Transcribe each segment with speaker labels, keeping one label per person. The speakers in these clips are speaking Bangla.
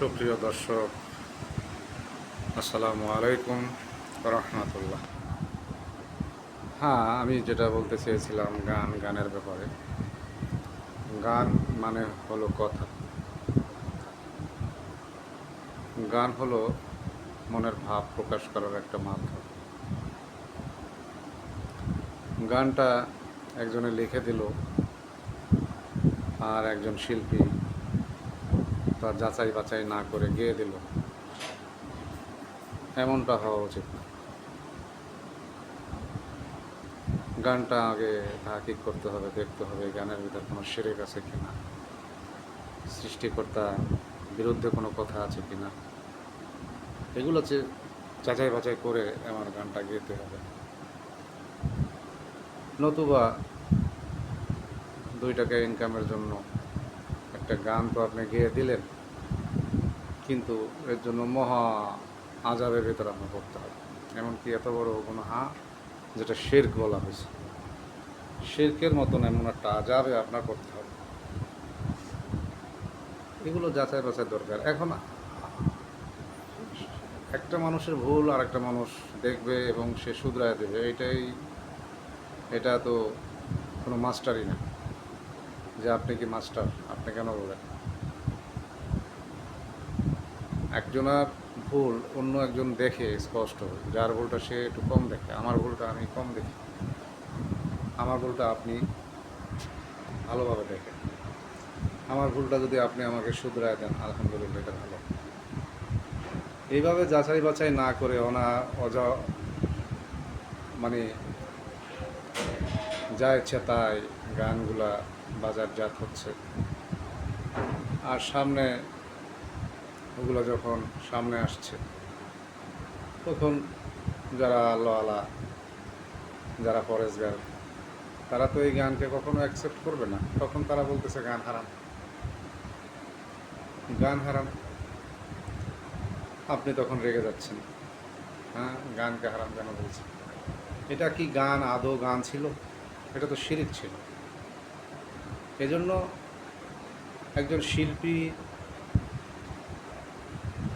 Speaker 1: সুপ্রিয় দর্শক, আসসালামু আলাইকুম রহমতুল্লাহ। হ্যাঁ, আমি যেটা বলতে চেয়েছিলাম গানের ব্যাপারে। গান মানে হলো কথা। গান হলো মনের ভাব প্রকাশ করার একটা মাধ্যম। গানটা একজনে লিখে দিল আর একজন শিল্পী তার যাচাই বাছাই না করে গেয়ে দিল, এমনটা হওয়া উচিত না। গানটা আগে তাহাকিক করতে হবে, দেখতে হবে গানের ভিতর কোনো শিরক আছে কিনা, সৃষ্টিকর্তা বিরুদ্ধে কোনো কথা আছে কিনা, এগুলো যাচাই বাছাই করে আমার গানটা গেতে হবে। নতুবা 2 টাকা ইনকামের জন্য একটা গান তো আপনি গেয়ে দিলেন, কিন্তু এর জন্য মহা আযাবের ভেতর আপনার পড়তে হবে। এমনকি এত বড় গুনাহ যেটা শিরক বলা হয়েছে, শিরকের মতন এমন একটা আযাবে আপনার করতে হবে। এগুলো যাচাই বাছাই দরকার। এখন একটা মানুষের ভুল আর একটা মানুষ দেখবে এবং সে শুধরায় দেবে, এটা তো কোনো মাস্টারই না যে আপনি কি মাস্টার, আপনি কেন বলেন। একজনের ভুল অন্য একজন দেখে স্পষ্ট, যার ভুলটা সে একটু কম দেখে, আমার ভুলটা আমি কম দেখি, আমার ভুলটা আপনি ভালোভাবে দেখেন। আমার ভুলটা যদি আপনি আমাকে শুধরায় দেন, আলহামদুলিল্লাহ, এটা ভালো। এইভাবে যাচাই বাছাই না করে মানে যা ইচ্ছা তাই গানগুলা বাজারজাত হচ্ছে। আর সামনে ওগুলো যখন সামনে আসছে, তখন যারা আল্লাহওয়ালা, যারা পরেশগার, তারা তো এই গানকে কখনো অ্যাকসেপ্ট করবে না। তখন তারা বলতেছে গান হারাম, গান হারাম। আপনি তখন রেগে যাচ্ছেন, হ্যাঁ, গানকে হারাম কেন বলছেন? এটা কি গান আদৌ গান ছিল? এটা তো শিরক ছিল। এজন্য একজন শিল্পী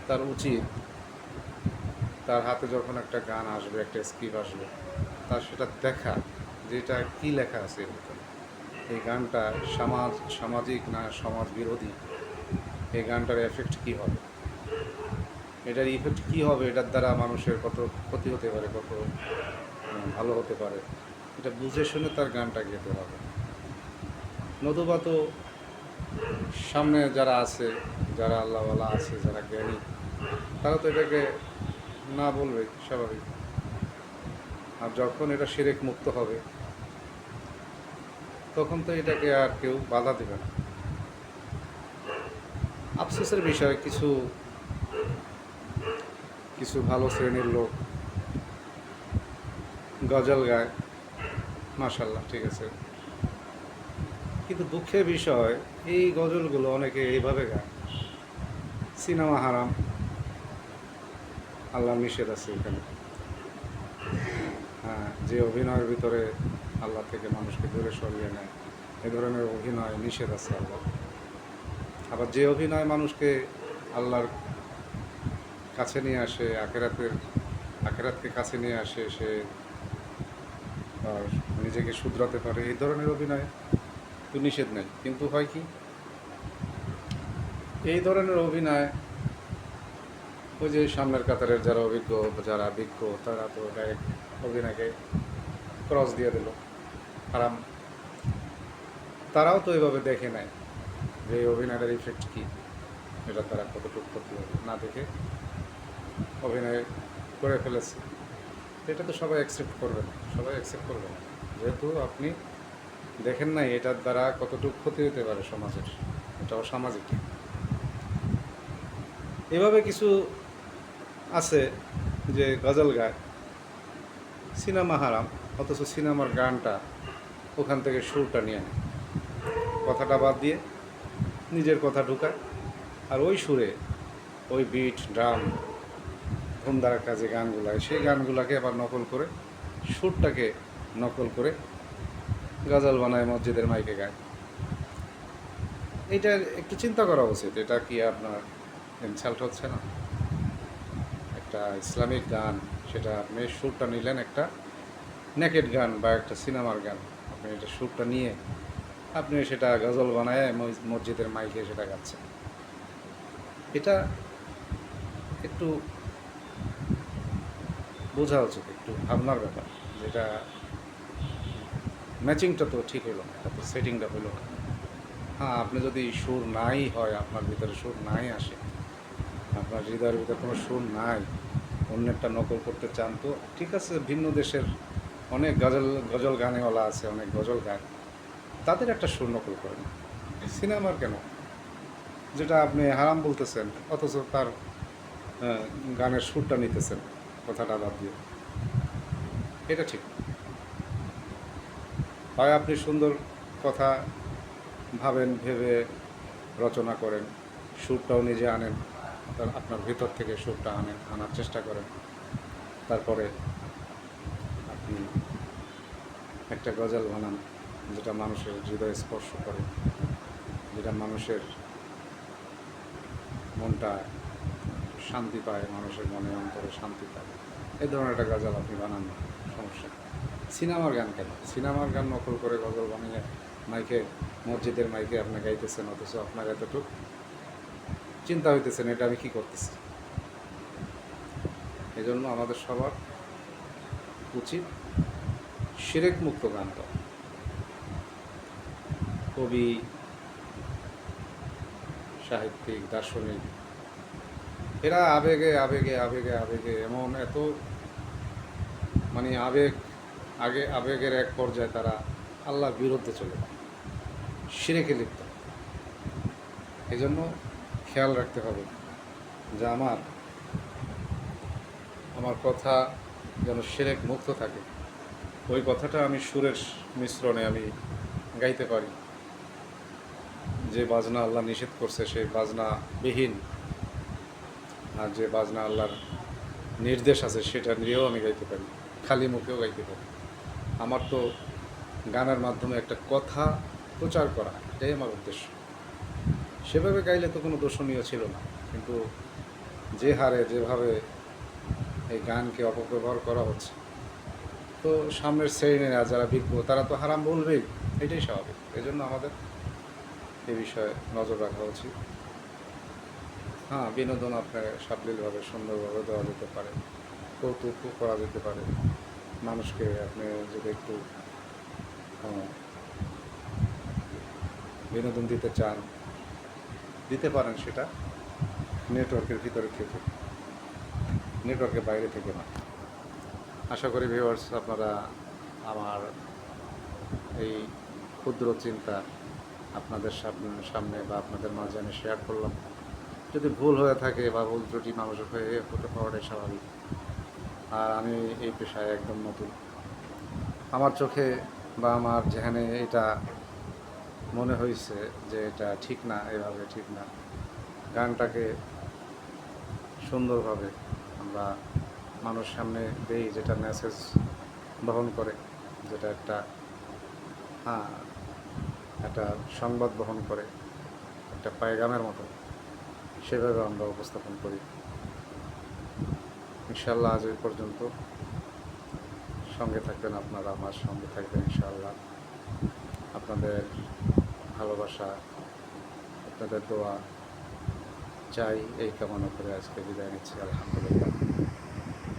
Speaker 1: তার উচিত, তার হাতে যখন একটা গান আসবে, একটা স্ক্রিপ্ট আসবে, তার সেটা দেখা যে এটা কী লেখা আছে এর ভিতরে। এই গানটা সামাজিক না সমাজ বিরোধী, এই গানটার এফেক্ট কী হবে, এটার ইফেক্ট কী হবে, এটার দ্বারা মানুষের কত ক্ষতি হতে পারে, কত ভালো হতে পারে, এটা বুঝে শুনে তার গানটা গেতে হবে। নতুবা তো সামনে যারা আছে, যারা আল্লাহওয়ালা আছে, যারা জ্ঞানী, তারা তো এটাকে না বলবে, স্বাভাবিক। আর যখন এটা শিরক মুক্ত হবে, তখন তো এটাকে আর কেউ বাধা দেবে না। আফসোসের বিষয়, কিছু ভালো শ্রেণীর লোক গজল গায়, মাশাআল্লাহ, ঠিক আছে, কিন্তু দুঃখের বিষয় এই গজলগুলো অনেকে এইভাবে গায়। সিনেমা হারাম, আল্লাহ নিষেধ আছে এখানে। হ্যাঁ, যে অভিনয়ের ভিতরে আল্লাহ থেকে মানুষকে দূরে সরিয়ে নেয়, এ ধরনের অভিনয় নিষেধ আছে আল্লাহ। আবার যে অভিনয় মানুষকে আল্লাহর কাছে নিয়ে আসে, আখেরাতকে কাছে নিয়ে আসে, সে নিজেকে শুধরাতে পারে, এই ধরনের অভিনয় তো নিষেধ নেই। কিন্তু হয় কি, এই ধরনের অভিনয় ওই যে সামনের কাতারের যারা বিজ্ঞ, তারা তো ডাইরেক্ট অভিনয়কে ক্রস দিয়ে দিল, হারাম। তারাও তো এভাবে দেখে নেয় যে এই অভিনয়ের ইফেক্ট কী, এটার দ্বারা কতটুকু ক্ষতি হবে, না দেখে অভিনয় করে ফেলেছে। এটা তো সবাই অ্যাকসেপ্ট করবে না, যেহেতু আপনি দেখেন নাই এটার দ্বারা কতটুকু ক্ষতি হতে পারে সমাজের, এটা অসামাজিক। এভাবে কিছু আছে যে গজল গায়, সিনেমা হারাম, অথচ সিনেমার গানটা ওখান থেকে সুরটা নিয়ে নেয়, কথাটা বাদ দিয়ে নিজের কথা ঢুকায়, আর ওই সুরে, ওই বিট, ড্রাম, ধুমধারার কাজে গানগুলায়, সেই গানগুলাকে আবার নকল করে, সুরটাকে নকল করে গজল বানায়, মসজিদের মাইকে গায়। এটা একটু চিন্তা করা উচিত। এটা কি আপনার ইনসাল্ট হচ্ছে না? একটা ইসলামিক গান, সেটা আপনি সুরটা নিলেন একটা নেকেড গান বা একটা সিনেমার গান, আপনি এটা সুরটা নিয়ে আপনি সেটা গজল বানায় মসজিদের মাইকে সেটা গাচ্ছেন। এটা একটু বোঝা উচিত, একটু ভাবনার ব্যাপার, যেটা ম্যাচিংটা তো ঠিক হলো না, এটা তো সেটিংটা হলো না। হ্যাঁ, আপনি যদি সুর নাই হয়, আপনার ভিতরে সুর নাই আসে, আপনার হৃদয়ের ভিতরে কোনো সুর নাই, অন্যেরটা নকল করতে চান, তো ঠিক আছে, ভিন্ন দেশের অনেক গজল গজল গানেওয়ালা আছে, অনেক গজল গায়, তাদের একটা সুর নকল করেন। সিনেমার কেন? যেটা আপনি হারাম বলতেছেন, অথচ তার গানের সুরটা নিতেছেন, কথাটা বাদ দিয়ে, এটা ঠিক না। হয় আপনি সুন্দর কথা ভাবেন, ভেবে রচনা করেন, সুরটাও নিজে আনেন, আপনার ভিতর থেকে সুরটা আনার চেষ্টা করেন, তারপরে আপনি একটা গজল বানান যেটা মানুষের হৃদয় স্পর্শ করে, যেটা মানুষের মনটা শান্তি পায়, মানুষের মনে অন্তরে শান্তি পায়, এই ধরনের একটা গজল আপনি বানান না, সমস্যা নেই। সিনেমার গান কেন? সিনেমার গান নকল করে গজল বানিয়ে মাইকে, মসজিদের মাইকে আপনি গাইতেছেন, অথচ আপনার এতটুকু চিন্তা হইতেছেন এটা আমি কী করতেছি। এই জন্য আমাদের সবার উচিত শিরক মুক্ত গান গাওয়া। কবি, সাহিত্যিক, দার্শনিক, এরা আবেগে আবেগে আবেগে আবেগে এমন এত মানে আবেগের এক পর্যায়ে তারা আল্লাহর বিরুদ্ধে চলে যায়, শিরকে লিপ্ত। এই জন্য খেয়াল রাখতে হবে যে আমার কথা যেন শিরক মুক্ত থাকে, ওই কথাটা আমি সুরের মিশ্রণে আমি গাইতে পারি। যে বাজনা আল্লাহ নিষেধ করছে সেই বাজনা বিহীন, আর যে বাজনা আল্লাহর নির্দেশ আছে সেটা নিয়েও আমি গাইতে পারি, খালি মুখেও গাইতে পারি। আমার তো গানের মাধ্যমে একটা কথা প্রচার করা, এটাই আমার উদ্দেশ্য। সেভাবে গাইলে তো কোনো দোষণীয় ছিল না, কিন্তু যে হারে যেভাবে এই গানকে অপব্যবহার করা হচ্ছে, তো সামনের শ্রেণীরা যারা বিজ্ঞ তারা তো হারাম বলবেই, এটাই স্বাভাবিক। এই জন্য আমাদের এ বিষয়ে নজর রাখা উচিত। হ্যাঁ, বিনোদন আপনার সাবলীলভাবে সুন্দরভাবে দেওয়া যেতে পারে, কৌতুকও করা যেতে পারে, মানুষকে আপনি যদি একটু বিনোদন দিতে চান দিতে পারেন, সেটা নেটওয়ার্কের ভিতরে থেকে, নেটওয়ার্কের বাইরে থেকে না। আশা করি ভিউয়ার্স আপনারা আমার এই ক্ষুদ্র চিন্তা আপনাদের সামনে বা আপনাদের মাঝে আমি শেয়ার করলাম। যদি ভুল হয়ে থাকে বা ভুল ত্রুটি মানুষের হতে পাওয়াটাই স্বাভাবিক। আর আমি এই পেশায় একদম নতুন, আমার চোখে বা আমার যেখানে এটা মনে হয়েছে যে এটা ঠিক না, এভাবে ঠিক না, গানটাকে সুন্দরভাবে আমরা মানুষ সামনে দেই, যেটা মেসেজ বহন করে, যেটা একটা সংবাদ বহন করে, একটা পায়গামের মতো, সেভাবে আমরা উপস্থাপন করি। ইনশাআল্লাহ আজ এই পর্যন্ত। সঙ্গে থাকবেন আপনারা, আমার সঙ্গে থাকবেন ইনশাআল্লাহ। আপনাদের ভালোবাসা, আপনাদের দোয়া চাই, এই কামনা করে আজকে বিদায় নিচ্ছি। আলহামদুলিল্লাহ।